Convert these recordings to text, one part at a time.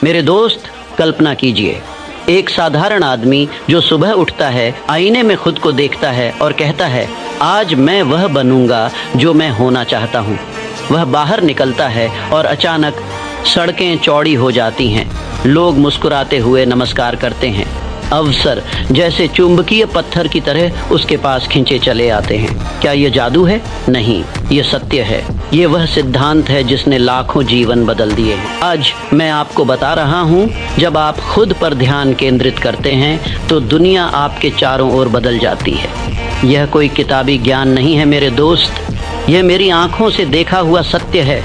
मेरे दोस्त, कल्पना कीजिए, एक साधारण आदमी जो सुबह उठता है, आईने में खुद को देखता है और कहता है, आज मैं वह बनूंगा जो मैं होना चाहता हूँ। वह बाहर निकलता है और अचानक सड़कें चौड़ी हो जाती हैं, लोग मुस्कुराते हुए नमस्कार करते हैं, अवसर जैसे चुंबकीय पत्थर की तरह उसके पास खींचे चले आते हैं। क्या ये जादू है? नहीं, ये सत्य है। ये वह सिद्धांत है जिसने लाखों जीवन बदल दिए हैं। आज मैं आपको बता रहा हूँ, जब आप खुद पर ध्यान केंद्रित करते हैं तो दुनिया आपके चारों ओर बदल जाती है। यह कोई किताबी ज्ञान नहीं है मेरे दोस्त, यह मेरी आंखों से देखा हुआ सत्य है।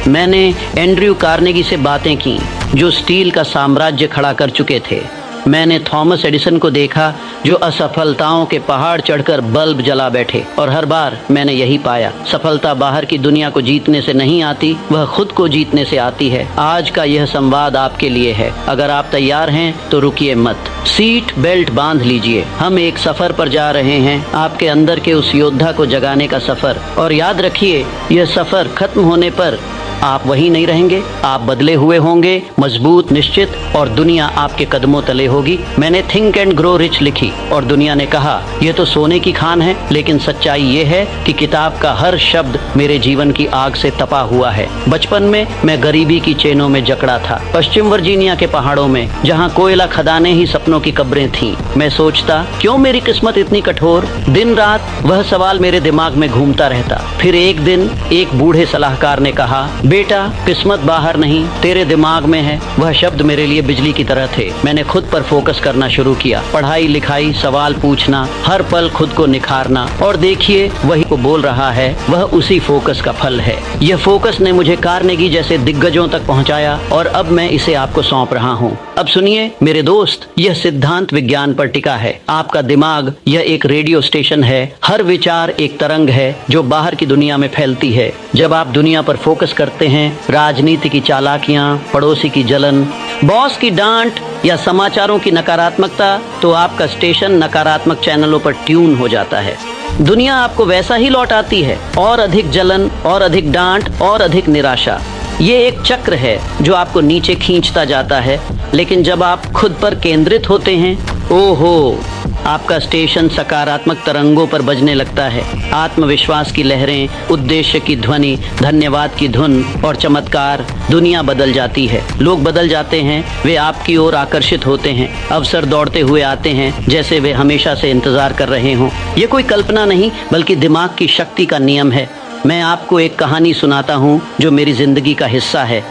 मैंने एंड्रयू कार्नेगी से बातें की, जो स्टील का साम्राज्य खड़ा कर चुके थे। मैंने थॉमस एडिसन को देखा, जो असफलताओं के पहाड़ चढ़कर बल्ब जला बैठे, और हर बार मैंने यही पाया, सफलता बाहर की दुनिया को जीतने से नहीं आती, वह खुद को जीतने से आती है। आज का यह संवाद आपके लिए है। अगर आप तैयार हैं तो रुकिए मत, सीट बेल्ट बांध लीजिए। हम एक सफर पर जा रहे हैं, आपके अंदर के उस योद्धा को जगाने का सफर। और याद रखिए, यह सफर खत्म होने पर आप वहीं नहीं रहेंगे, आप बदले हुए होंगे, मजबूत, निश्चित, और दुनिया आपके कदमों तले होगी। मैंने थिंक एंड ग्रो रिच लिखी और दुनिया ने कहा, यह तो सोने की खान है, लेकिन सच्चाई ये है कि किताब का हर शब्द मेरे जीवन की आग से तपा हुआ है। बचपन में मैं गरीबी की चेनों में जकड़ा था, पश्चिम वर्जीनिया के पहाड़ों में, जहाँ कोयला खदानें ही सपनों की कब्रें थीं। मैं सोचता, क्यों मेरी किस्मत इतनी कठोर? दिन रात वह सवाल मेरे दिमाग में घूमता रहता। फिर एक दिन एक बूढ़े सलाहकार ने कहा, बेटा, किस्मत बाहर नहीं, तेरे दिमाग में है। वह शब्द मेरे लिए बिजली की तरह थे। मैंने खुद पर फोकस करना शुरू किया, पढ़ाई लिखाई, सवाल पूछना, हर पल खुद को निखारना, और देखिए, वही को बोल रहा है, वह उसी फोकस का फल है। यह फोकस ने मुझे कार्नेगी जैसे दिग्गजों तक पहुंचाया, और अब मैं इसे आपको सौंप रहा हूँ। अब सुनिए मेरे दोस्त, यह सिद्धांत विज्ञान पर टिका है। आपका दिमाग यह एक रेडियो स्टेशन है। हर विचार एक तरंग है जो बाहर की दुनिया में फैलती है। जब आप दुनिया पर फोकस करते हैं, राजनीति की चालाकियां, पड़ोसी की जलन, बॉस की डांट या समाचारों की नकारात्मकता, तो आपका स्टेशन नकारात्मक चैनलों पर ट्यून हो जाता है। दुनिया आपको वैसा ही लौट आती है, और अधिक जलन, और अधिक डांट, और अधिक निराशा। ये एक चक्र है जो आपको नीचे खींचता जाता है। लेकिन जब आप खुद पर केंद्रित होते हैं, ओहो, आपका स्टेशन सकारात्मक तरंगों पर बजने लगता है। आत्मविश्वास की लहरें, उद्देश्य की ध्वनि, धन्यवाद की धुन और चमत्कार। दुनिया बदल जाती है, लोग बदल जाते हैं, वे आपकी ओर आकर्षित होते हैं, अवसर दौड़ते हुए आते हैं जैसे वे हमेशा से इंतजार कर रहे हों। ये कोई कल्पना नहीं, बल्कि दिमाग की शक्ति का नियम है। मैं आपको एक कहानी सुनाता हूँ जो मेरी जिंदगी का हिस्सा है।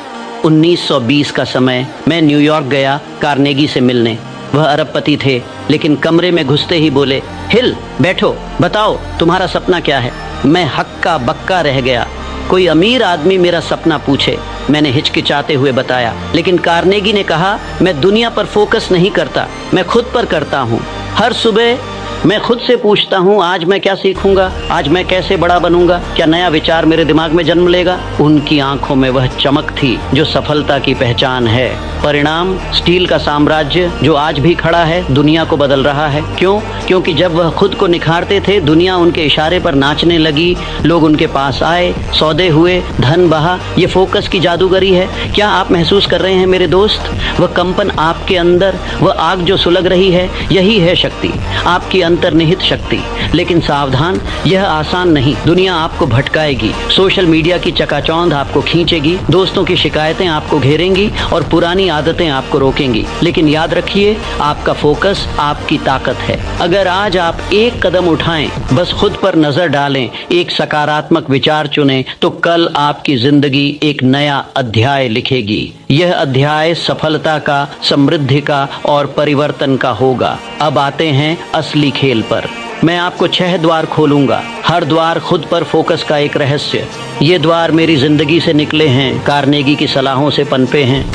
1920 का समय, मैं न्यूयॉर्क गया कार्नेगी से मिलने। वह अरबपति थे, लेकिन कमरे में घुसते ही बोले, हिल, बैठो, बताओ तुम्हारा सपना क्या है। मैं हक्का बक्का रह गया। कोई अमीर आदमी मेरा सपना पूछे, मैंने हिचकिचाते हुए बताया। लेकिन कार्नेगी ने कहा, मैं दुनिया पर फोकस नहीं करता, मैं खुद पर करता हूँ। हर सुबह मैं खुद से पूछता हूँ, आज मैं क्या सीखूंगा, आज मैं कैसे बड़ा बनूंगा, क्या नया विचार मेरे दिमाग में जन्म लेगा। उनकी आंखों में वह चमक थी जो सफलता की पहचान है। परिणाम, स्टील का साम्राज्य जो आज भी खड़ा है, दुनिया को बदल रहा है। क्यों? क्योंकि जब वह खुद को निखारते थे, दुनिया उनके इशारे पर नाचने लगी। लोग उनके पास आए, सौदे हुए, धन बहा। ये फोकस की जादूगरी है। क्या आप महसूस कर रहे हैं मेरे दोस्त? वह कंपन आपके अंदर, वह आग जो सुलग रही है, यही है शक्ति, आपकी अंतर्निहित शक्ति। लेकिन सावधान, यह आसान नहीं। दुनिया आपको भटकाएगी, सोशल मीडिया की चकाचौंध आपको खींचेगी, दोस्तों की शिकायतें आपको घेरेंगी, और पुरानी आदतें आपको रोकेंगी। लेकिन याद रखिए, आपका फोकस आपकी ताकत है। अगर आज आप एक कदम उठाएं, बस खुद पर नजर डालें, एक सकारात्मक विचार चुनें, तो कल आपकी जिंदगी एक नया अध्याय लिखेगी। यह अध्याय सफलता का, समृद्धि का और परिवर्तन का होगा। अब आते हैं असली खेल पर। मैं आपको 6 द्वार खोलूंगा, हर द्वार खुद पर फोकस का एक रहस्य। ये द्वार मेरी जिंदगी से निकले हैं, कार्नेगी की सलाहों से पनपे हैं,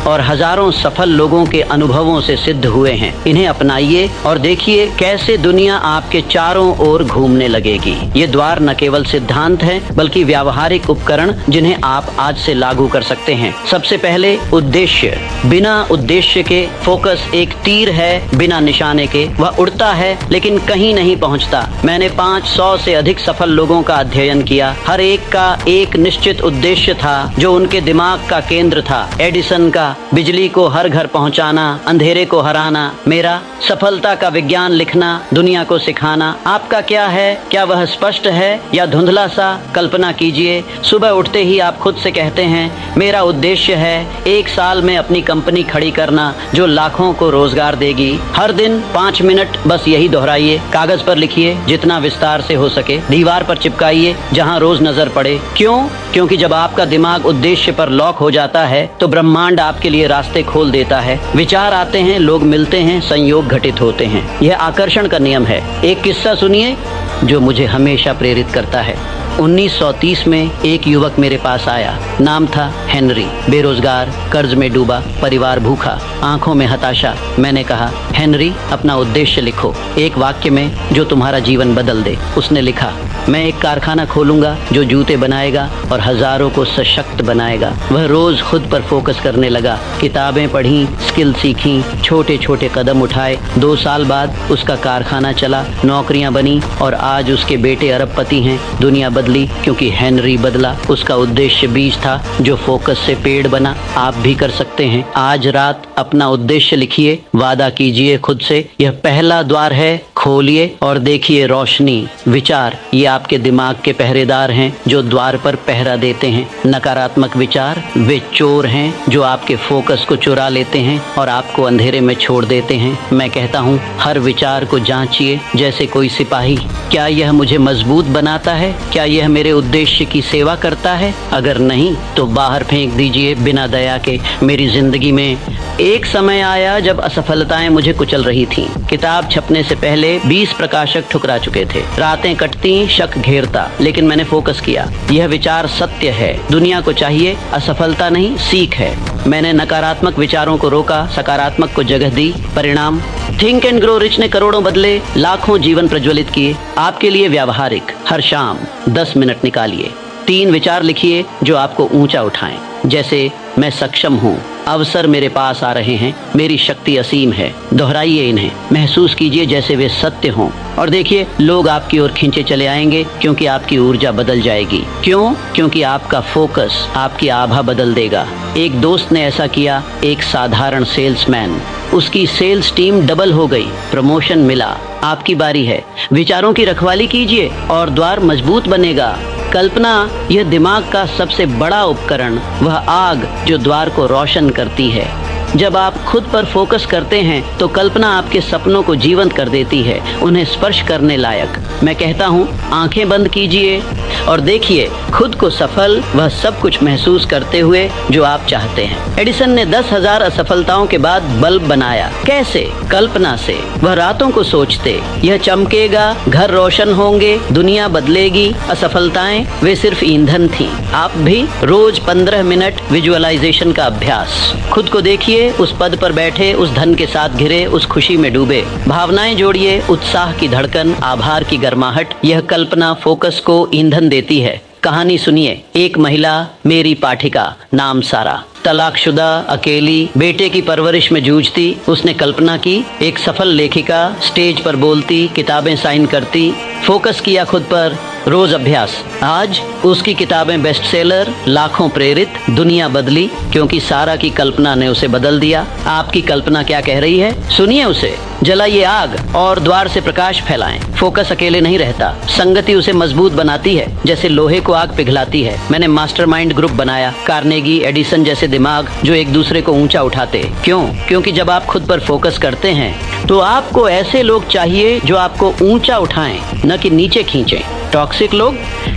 और हजारों सफल लोगों के अनुभवों से सिद्ध हुए हैं। इन्हें अपनाइए और देखिए कैसे दुनिया आपके चारों ओर घूमने लगेगी। ये द्वार न केवल सिद्धांत हैं, बल्कि व्यावहारिक उपकरण जिन्हें आप आज से लागू कर सकते हैं। सबसे पहले, उद्देश्य। बिना उद्देश्य के फोकस एक तीर है बिना निशाने के। वह उड़ता है लेकिन कहीं नहीं पहुंचता। मैंने 500 से अधिक सफल लोगों का अध्ययन किया। हर एक का एक निश्चित उद्देश्य था जो उनके दिमाग का केंद्र था। एडिसन का बिजली को हर घर पहुंचाना, अंधेरे को हराना। मेरा सफलता का विज्ञान लिखना, दुनिया को सिखाना। आपका क्या है? क्या वह स्पष्ट है या धुंधला सा? कल्पना कीजिए, सुबह उठते ही आप खुद से कहते हैं, मेरा उद्देश्य है 1 साल में अपनी कंपनी खड़ी करना जो लाखों को रोजगार देगी। हर दिन 5 मिनट बस यही दोहराइए, कागज पर लिखिए जितना विस्तार से हो सके, दीवार पर चिपकाइए जहां रोज नजर पड़े। क्यों? क्योंकि जब आपका दिमाग उद्देश्य पर लॉक हो जाता है तो ब्रह्मांड आपके लिए रास्ते खोल देता है। विचार आते हैं, लोग मिलते हैं, संयोग घटित होते हैं। यह आकर्षण का नियम है। एक किस्सा सुनिए जो मुझे हमेशा प्रेरित करता है। 1930 में एक युवक मेरे पास आया। नाम था हेनरी। बेरोजगार, कर्ज में डूबा, परिवार भूखा, आंखों में हताशा। मैंने कहा, हेनरी, अपना उद्देश्य लिखो, एक वाक्य में जो तुम्हारा जीवन बदल दे। उसने लिखा, मैं एक कारखाना खोलूंगा जो जूते बनाएगा और हजारों को सशक्त बनाएगा। वह रोज खुद पर फोकस करने लगा, किताबें पढ़ी, स्किल सीखी, छोटे छोटे कदम उठाए। 2 साल बाद उसका कारखाना चला, नौकरियां बनी और आज उसके बेटे अरबपति हैं। दुनिया बदली क्योंकि हेनरी बदला। उसका उद्देश्य बीज था जो फोकस से पेड़ बना। आप भी कर सकते हैं। आज रात अपना उद्देश्य लिखिए, वादा कीजिए खुद से, यह पहला द्वार है, खोलिए और देखिए रोशनी। विचार ये आपके दिमाग के पहरेदार हैं जो द्वार पर पहरा देते हैं। नकारात्मक विचार वे चोर हैं जो आपके फोकस को चुरा लेते हैं और आपको अंधेरे में छोड़ देते हैं। मैं कहता हूँ, हर विचार को जांचिए जैसे कोई सिपाही। क्या यह मुझे मजबूत बनाता है? क्या यह मेरे उद्देश्य की सेवा करता है? अगर नहीं तो बाहर फेंक दीजिए बिना दया के। मेरी जिंदगी में एक समय आया जब असफलताएं मुझे कुचल रही थीं। किताब छपने से पहले 20 प्रकाशक ठुकरा चुके थे। रातें कटती, शक घेरता, लेकिन मैंने फोकस किया। यह विचार सत्य है, दुनिया को चाहिए असफलता नहीं, सीख है। मैंने नकारात्मक विचारों को रोका, सकारात्मक को जगह दी। परिणाम, थिंक एंड ग्रो रिच ने करोड़ों बदले, लाखों जीवन प्रज्वलित किए। आपके लिए व्यावहारिक, हर शाम 10 मिनट निकालिए। 3 विचार लिखिए जो आपको ऊंचा उठाएं, जैसे मैं सक्षम हूँ, अवसर मेरे पास आ रहे हैं, मेरी शक्ति असीम है। दोहराइए इन्हें, महसूस कीजिए जैसे वे सत्य हों और देखिए लोग आपकी ओर खींचे चले आएंगे क्योंकि आपकी ऊर्जा बदल जाएगी। क्यों? क्योंकि आपका फोकस आपकी आभा बदल देगा। एक दोस्त ने ऐसा किया, एक साधारण सेल्समैन, उसकी सेल्स टीम डबल हो गई, प्रमोशन मिला। आपकी बारी है। विचारों की रखवाली कीजिए और द्वार मजबूत बनेगा। कल्पना यह दिमाग का सबसे बड़ा उपकरण, वह आग जो द्वार को रोशन करती है। जब आप खुद पर फोकस करते हैं तो कल्पना आपके सपनों को जीवंत कर देती है, उन्हें स्पर्श करने लायक। मैं कहता हूँ, आंखें बंद कीजिए और देखिए खुद को सफल, वह सब कुछ महसूस करते हुए जो आप चाहते हैं। एडिसन ने 10,000 असफलताओं के बाद बल्ब बनाया। कैसे? कल्पना से। वह रातों को सोचते, यह चमकेगा, घर रोशन होंगे, दुनिया बदलेगी। असफलताएं वे सिर्फ ईंधन थीं। आप भी रोज 15 मिनट विजुअलाइजेशन का अभ्यास। खुद को देखिए, उस पद पर बैठे, उस धन के साथ घिरे, उस खुशी में डूबे। भावनाएं जोड़िए, उत्साह की धड़कन, आभार की गर्माहट। यह कल्पना फोकस को ईंधन देती है। कहानी सुनिए। एक महिला, मेरी पाठिका, नाम सारा, तलाकशुदा, अकेली, बेटे की परवरिश में जूझती। उसने कल्पना की, एक सफल लेखिका, स्टेज पर बोलती, किताबें साइन करती। फोकस किया खुद पर, रोज अभ्यास। आज उसकी किताबें बेस्ट सेलर, लाखों प्रेरित, दुनिया बदली क्योंकि सारा की कल्पना ने उसे बदल दिया। आपकी कल्पना क्या कह रही है? सुनिए उसे। जलाइए आग और द्वार से प्रकाश फैलाएं। फोकस अकेले नहीं रहता, संगति उसे मजबूत बनाती है, जैसे लोहे को आग पिघलाती है। मैंने मास्टरमाइंड ग्रुप बनाया, कार्नेगी, एडिसन जैसे दिमाग जो एक दूसरे को ऊंचा उठाते। क्यों? क्योंकि जब आप खुद पर फोकस करते हैं तो आपको ऐसे लोग चाहिए जो आपको ऊंचा उठाएं, न कि नीचे खींचें। टॉक्सिक लोग,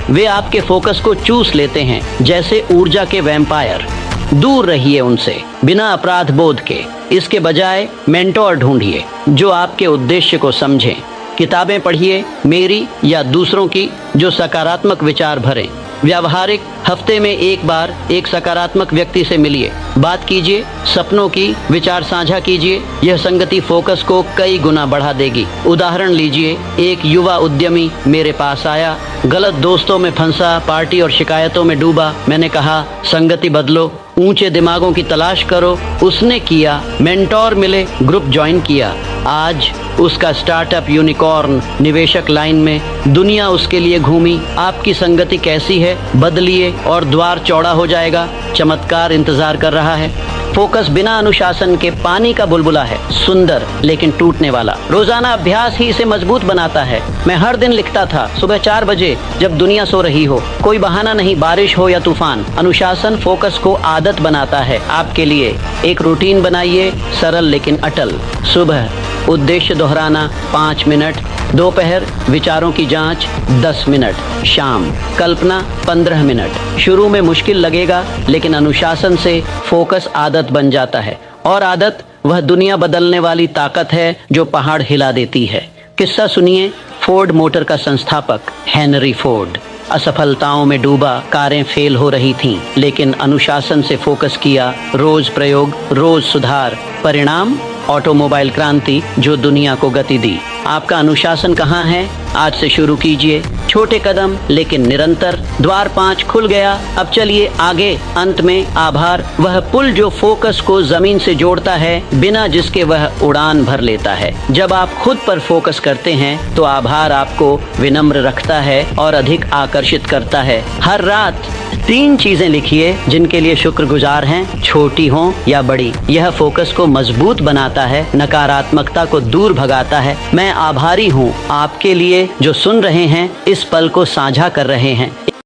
वे आपके फोकस को चूस लेते हैं जैसे ऊर्जा के वैम्पायर। दूर रहिए उनसे बिना अपराध बोध के। इसके बजाय मेंटोर ढूंढिए जो आपके उद्देश्य को समझें। किताबें पढ़िए, मेरी या दूसरों की, जो सकारात्मक विचार भरें। व्यावहारिक, हफ्ते में एक बार एक सकारात्मक व्यक्ति से मिलिए, बात कीजिए, सपनों की, विचार साझा कीजिए। यह संगति फोकस को कई गुना बढ़ा देगी। उदाहरण लीजिए, एक युवा उद्यमी मेरे पास आया, गलत दोस्तों में फंसा, पार्टी और शिकायतों में डूबा। मैंने कहा, संगति बदलो, ऊंचे दिमागों की तलाश करो। उसने किया, मेंटोर मिले, ग्रुप ज्वाइन किया। आज उसका स्टार्टअप यूनिकॉर्न, निवेशक लाइन में, दुनिया उसके लिए घूमी। आपकी संगति कैसी है? बदलिए और द्वार चौड़ा हो जाएगा। चमत्कार इंतजार कर रहा है। फोकस बिना अनुशासन के पानी का बुलबुला है, सुंदर लेकिन टूटने वाला। रोजाना अभ्यास ही इसे मजबूत बनाता है। मैं हर दिन लिखता था, सुबह 4 बजे जब दुनिया सो रही हो, कोई बहाना नहीं, बारिश हो या तूफान। अनुशासन फोकस को आदत बनाता है। आपके लिए एक रूटीन बनाइए, सरल लेकिन अटल। सुबह उद्देश्य दोहराना 5 मिनट, दोपहर विचारों की जांच 10 मिनट, शाम कल्पना 15 मिनट। शुरू में मुश्किल लगेगा, लेकिन अनुशासन से फोकस आदत बन जाता है, और आदत वह दुनिया बदलने वाली ताकत है जो पहाड़ हिला देती है। किस्सा सुनिए, फोर्ड मोटर का संस्थापक हेनरी फोर्ड असफलताओं में डूबा, कारें फेल हो रही थीं, लेकिन अनुशासन से फोकस किया, रोज प्रयोग, रोज सुधार, परिणाम ऑटोमोबाइल क्रांति जो दुनिया को गति दी। आपका अनुशासन कहाँ है? आज से शुरू कीजिए, छोटे कदम लेकिन निरंतर। द्वार 5 खुल गया, अब चलिए आगे। अंत में आभार, वह पुल जो फोकस को जमीन से जोड़ता है, बिना जिसके वह उड़ान भर लेता है। जब आप खुद पर फोकस करते हैं तो आभार आपको विनम्र रखता है और अधिक आकर्षित करता है। हर रात 3 चीजें लिखिए जिनके लिए शुक्रगुजार हैं, छोटी हो या बड़ी। यह फोकस को मजबूत बनाता है, नकारात्मकता को दूर भगाता है। मैं आभारी हूँ आपके लिए जो सुन रहे हैं, इस पल को साझा कर रहे हैं।